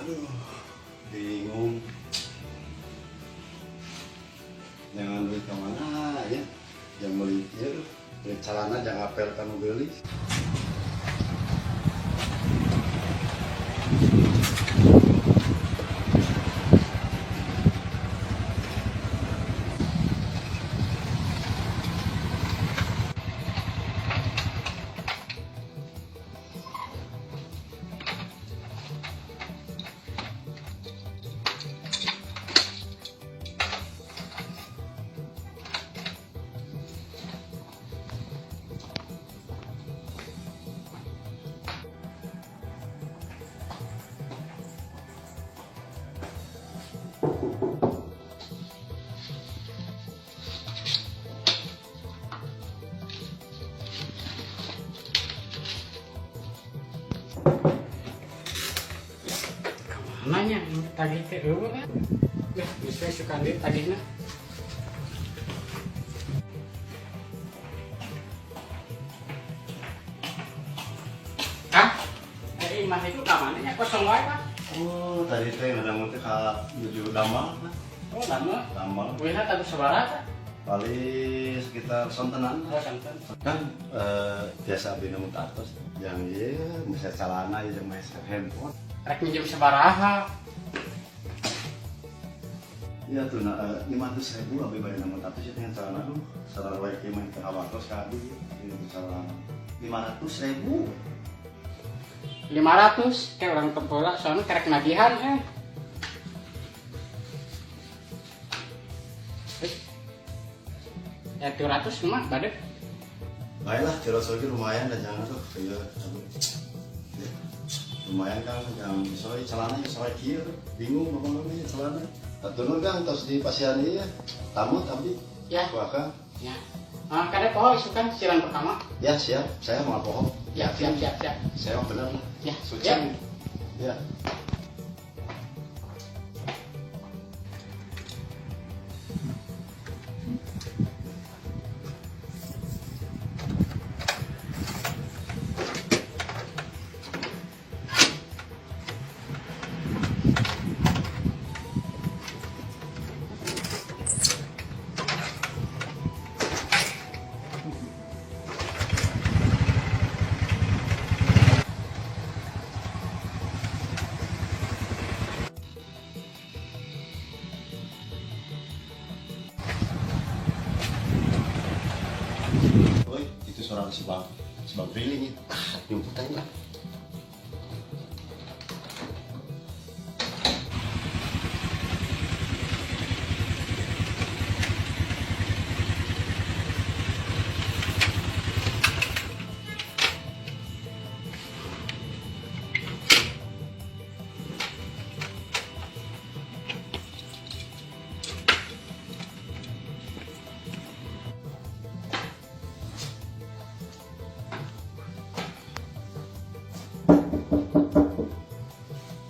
Aduh, bingung. Jangan duit kemana ya? Jangan beli ya, beli celana jangan apel kamu beli. Nanya tagih teh eueuh kan. Ya, bisa suka di tagihna. Kang, imah itu ka mana nya kosong wae, Kang? Oh, tadi teh ngedang teh ka menuju Damal. Oh, lama. Damal. Wehna tadu sabaraha? Paling sekitar sontenan. Oh, santen. Kan biasa bina muter atas. Yang iya, bisa celana ya jeung main handphone. Rek minjem sabaraha? Iya tuh, 500.000 lebih banyak nama tapi sih dengan celana tuh. Celana baik main ke awatos kadi, ini celana 500.000. 500 kayak orang tempola soalnya kerek nagihan ya 200 mah badek. Baiklah, jelas lagi lumayan dan jangan tuh iya, ya. Lumayan kan yang soalnya celana ya soalnya kia bingung apa namanya celana. Tentu kan terus di pasian ya tamu tapi Ya. kan Ya. Kadang pohon itu kan siaran pertama. ya siap saya mau pohon Ya, siap. saya mau benar lah Ya, suci ya. ya. Woi, itu suara sebang drilling itu. Jemput aja lah.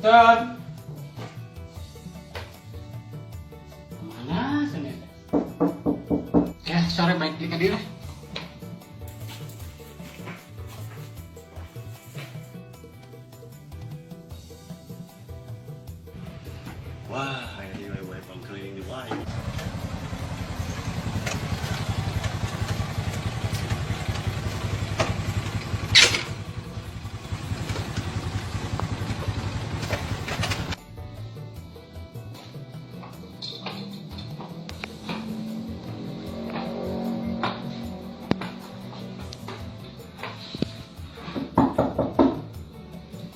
Dan mana sini? Ya, sore baik di kadira. Wah, ini wae pangkeliling di wae.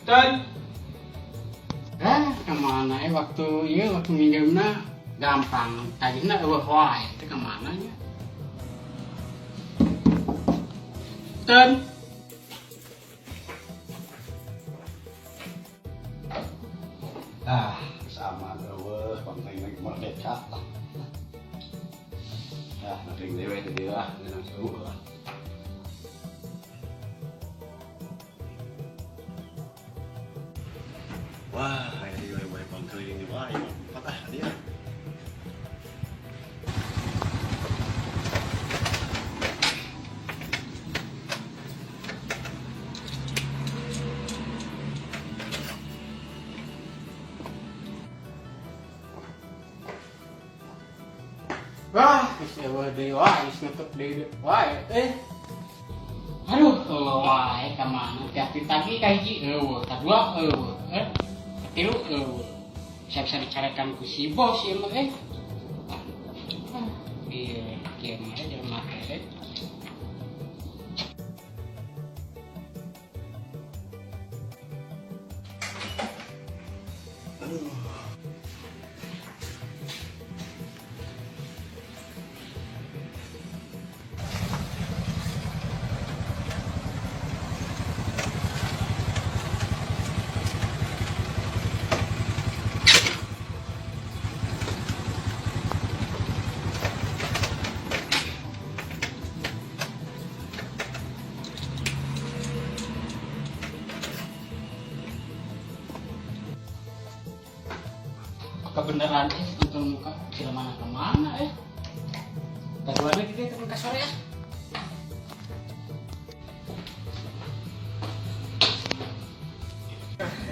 Dan kemana waktu minjemna gampang tadinya eueuh wae teh kemana nya dan Sama eueuh pangkeliling merdeka. Nering dewe teh dia lah, nang eueuh. Wah, ini wae pangkeliling di wae. Patah dia. Wah, eueuh deui wae, geus nutup deui wae. Aduh, wae ka mana teh tagi ka hiji eueuh, kadua eueuh, katilu eueuh. Bisa dicarekan ku si bos ieu mah Ieu kieu mah jelema teh. Kebenaran untuk muka sila mana kemana Taduannya kita temen ke sore ya.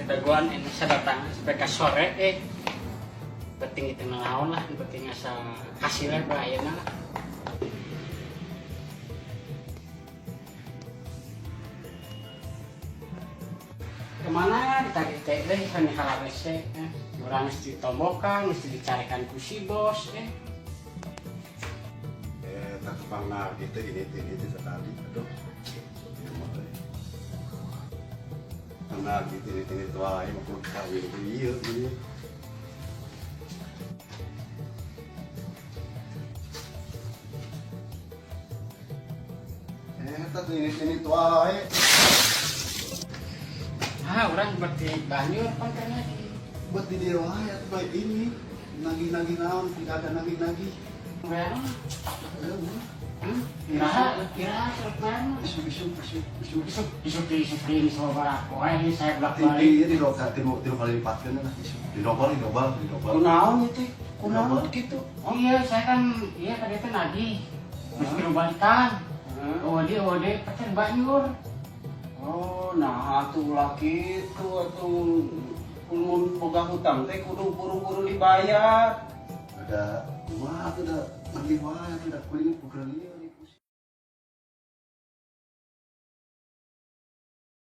Daguan ini saya datang sampai ke sore penting itu naon lah, penting asa hasilnya bahayana lah. Kemana ditagih teh deh kan halawes orang mesti ditombokan, mesti dicarikan ku si bos tak pernah gitu ini sekali aduh karena gitu ini tua ini mau kawin iya ini tapi ini tua orang seperti banyur kan lagi buat di rumah ya tuh baik ini nagi naon tidak ada nagi kira isu ini sama aku saya belak balik di kali lipatkan lah di dobal kunaon itu kunaon gitu iya saya kan iya tadi kan lagi mesti balikan ode pacar banyur nah atuh laki itu atuh ulun boga hutang teh kudu buru-buru dibayar. Ada wah ada mandi wah ada kulit bukan liar.